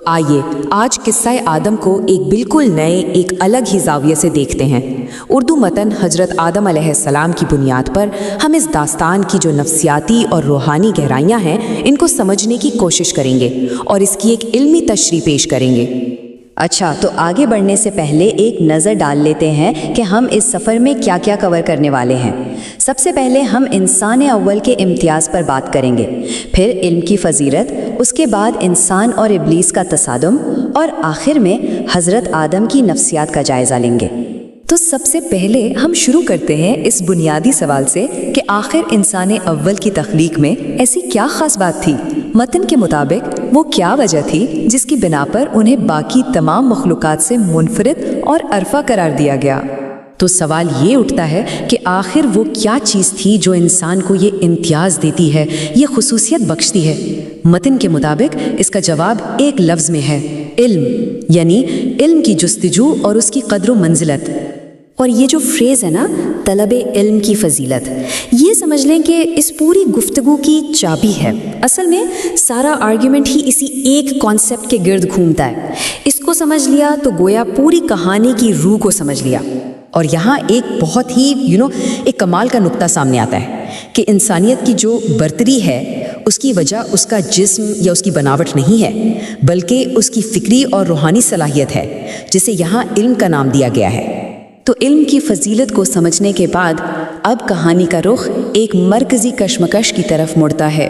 تو آئیے آج قصہ آدم کو ایک بالکل نئے ایک الگ ہی زاویے سے دیکھتے ہیں۔ اردو متن حضرت آدم علیہ السلام کی بنیاد پر ہم اس داستان کی جو نفسیاتی اور روحانی گہرائیاں ہیں ان کو سمجھنے کی کوشش کریں گے اور اس کی ایک علمی تشریح پیش کریں گے۔ اچھا، تو آگے بڑھنے سے پہلے ایک نظر ڈال لیتے ہیں کہ ہم اس سفر میں کیا کیا کور کرنے والے ہیں۔ سب سے پہلے ہم انسان اول کے امتیاز پر بات کریں گے، پھر علم کی فضیلت، اس کے بعد انسان اور ابلیس کا تصادم، اور آخر میں حضرت آدم کی نفسیات کا جائزہ لیں گے۔ تو سب سے پہلے ہم شروع کرتے ہیں اس بنیادی سوال سے کہ آخر انسان اول کی تخلیق میں ایسی کیا خاص بات تھی؟ متن کے مطابق وہ کیا وجہ تھی جس کی بنا پر انہیں باقی تمام مخلوقات سے منفرد اور عرفہ قرار دیا گیا؟ تو سوال یہ اٹھتا ہے کہ آخر وہ کیا چیز تھی جو انسان کو یہ امتیاز دیتی ہے، یہ خصوصیت بخشتی ہے؟ متن کے مطابق اس کا جواب ایک لفظ میں ہے، علم، یعنی علم کی جستجو اور اس کی قدر و منزلت۔ اور یہ جو فریز ہے نا، طلب علم کی فضیلت، یہ سمجھ لیں کہ اس پوری گفتگو کی چابی ہے۔ اصل میں سارا آرگیومنٹ ہی اسی ایک کانسیپٹ کے گرد گھومتا ہے۔ اس کو سمجھ لیا تو گویا پوری کہانی کی روح کو سمجھ لیا۔ اور یہاں ایک بہت ہی ایک کمال کا نقطہ سامنے آتا ہے کہ انسانیت کی جو برتری ہے اس کی وجہ اس کا جسم یا اس کی بناوٹ نہیں ہے، بلکہ اس کی فکری اور روحانی صلاحیت ہے جسے یہاں علم کا نام دیا گیا ہے۔ تو علم کی فضیلت کو سمجھنے کے بعد اب کہانی کا رخ ایک مرکزی کشمکش کی طرف مڑتا ہے۔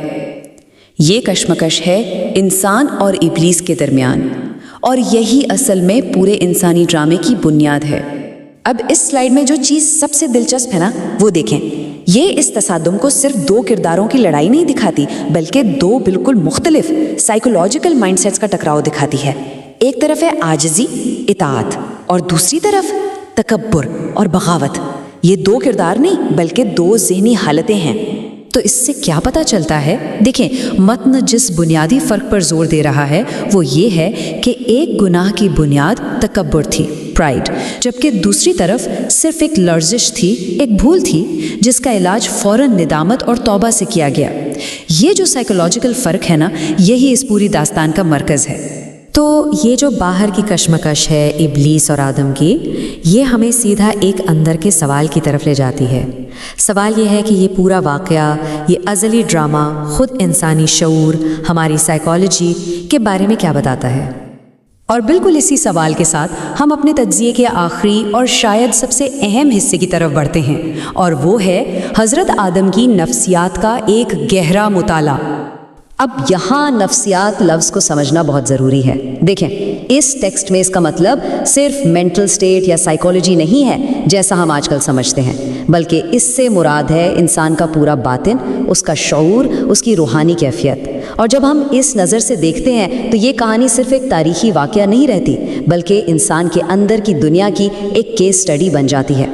یہ کشمکش ہے انسان اور ابلیس کے درمیان، اور یہی اصل میں پورے انسانی ڈرامے کی بنیاد ہے۔ اب اس سلائیڈ میں جو چیز سب سے دلچسپ ہے نا، وہ دیکھیں۔ یہ اس تصادم کو صرف دو کرداروں کی لڑائی نہیں دکھاتی، بلکہ دو بالکل مختلف سائیکولوجیکل مائنڈ سیٹس کا ٹکراؤ دکھاتی ہے۔ ایک طرف ہے عاجزی، اطاعت، اور دوسری طرف تکبر اور بغاوت۔ یہ دو کردار نہیں بلکہ دو ذہنی حالتیں ہیں۔ تو اس سے کیا پتہ چلتا ہے؟ دیکھیں، متن جس بنیادی فرق پر زور دے رہا ہے وہ یہ ہے کہ ایک گناہ کی بنیاد تکبر تھی، پرائڈ، جبکہ دوسری طرف صرف ایک لرزش تھی، ایک بھول تھی جس کا علاج فوراً ندامت اور توبہ سے کیا گیا۔ یہ جو سائیکولوجیکل فرق ہے نا، یہی اس پوری داستان کا مرکز ہے۔ تو یہ جو باہر کی کشمکش ہے ابلیس اور آدم کی، یہ ہمیں سیدھا ایک اندر کے سوال کی طرف لے جاتی ہے۔ سوال یہ ہے کہ یہ پورا واقعہ، یہ ازلی ڈرامہ خود انسانی شعور، ہماری سائیکالوجی کے بارے میں کیا بتاتا ہے؟ اور بالکل اسی سوال کے ساتھ ہم اپنے تجزیے کے آخری اور شاید سب سے اہم حصے کی طرف بڑھتے ہیں، اور وہ ہے حضرت آدم کی نفسیات کا ایک گہرا مطالعہ۔ اب یہاں نفسیات لفظ کو سمجھنا بہت ضروری ہے۔ دیکھیں، اس ٹیکسٹ میں اس کا مطلب صرف مینٹل سٹیٹ یا سائیکالوجی نہیں ہے جیسا ہم آج کل سمجھتے ہیں، بلکہ اس سے مراد ہے انسان کا پورا باطن، اس کا شعور، اس کی روحانی کیفیت۔ اور جب ہم اس نظر سے دیکھتے ہیں تو یہ کہانی صرف ایک تاریخی واقعہ نہیں رہتی، بلکہ انسان کے اندر کی دنیا کی ایک کیس سٹڈی بن جاتی ہے۔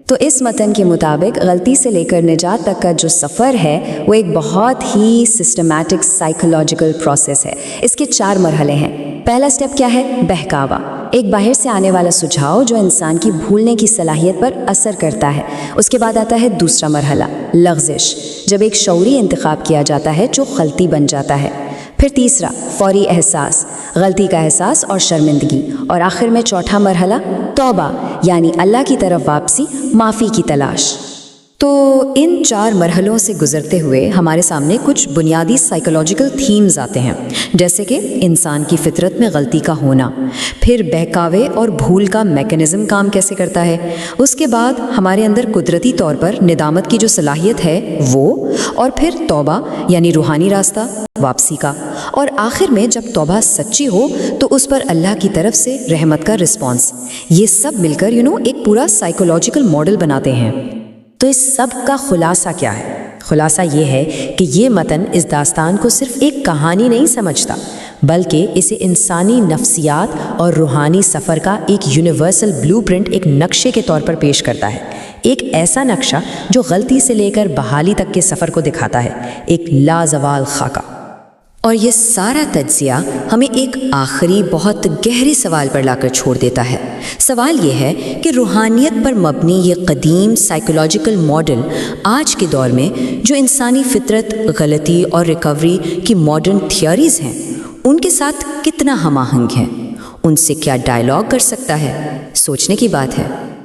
تو اس متن کے مطابق غلطی سے لے کر نجات تک کا جو سفر ہے وہ ایک بہت ہی سسٹمیٹک سائیکولوجیکل پروسیس ہے۔ اس کے 4 مرحلے ہیں۔ پہلا سٹیپ کیا ہے؟ بہکاوا، ایک باہر سے آنے والا سجھاؤ جو انسان کی بھولنے کی صلاحیت پر اثر کرتا ہے۔ اس کے بعد آتا ہے دوسرا مرحلہ، لغزش، جب ایک شعوری انتخاب کیا جاتا ہے جو غلطی بن جاتا ہے۔ پھر تیسرا، فوری احساس، غلطی کا احساس اور شرمندگی، اور آخر میں چوتھا مرحلہ، توبہ، یعنی اللہ کی طرف واپسی، معافی کی تلاش۔ تو ان 4 مرحلوں سے گزرتے ہوئے ہمارے سامنے کچھ بنیادی سائیکولوجیکل تھیمز آتے ہیں، جیسے کہ انسان کی فطرت میں غلطی کا ہونا، پھر بہکاوے اور بھول کا میکانزم کام کیسے کرتا ہے، اس کے بعد ہمارے اندر قدرتی طور پر ندامت کی جو صلاحیت ہے وہ، اور پھر توبہ یعنی روحانی راستہ، واپسی کا، اور آخر میں جب توبہ سچی ہو تو اس پر اللہ کی طرف سے رحمت کا رسپانس۔ یہ سب مل کر ایک پورا سائیکولوجیکل ماڈل بناتے ہیں۔ تو اس سب کا خلاصہ کیا ہے؟ خلاصہ یہ ہے کہ یہ متن اس داستان کو صرف ایک کہانی نہیں سمجھتا، بلکہ اسے انسانی نفسیات اور روحانی سفر کا ایک یونیورسل بلو پرنٹ، ایک نقشے کے طور پر پیش کرتا ہے۔ ایک ایسا نقشہ جو غلطی سے لے کر بحالی تک کے سفر کو دکھاتا ہے، ایک لازوال خاکہ۔ اور یہ سارا تجزیہ ہمیں ایک آخری بہت گہرے سوال پر لا کر چھوڑ دیتا ہے۔ سوال یہ ہے کہ روحانیت پر مبنی یہ قدیم سائیکولوجیکل ماڈل آج کے دور میں جو انسانی فطرت، غلطی اور ریکوری کی ماڈرن تھیوریز ہیں، ان کے ساتھ کتنا ہم آہنگ ہے، ان سے کیا ڈائلاگ کر سکتا ہے، سوچنے کی بات ہے۔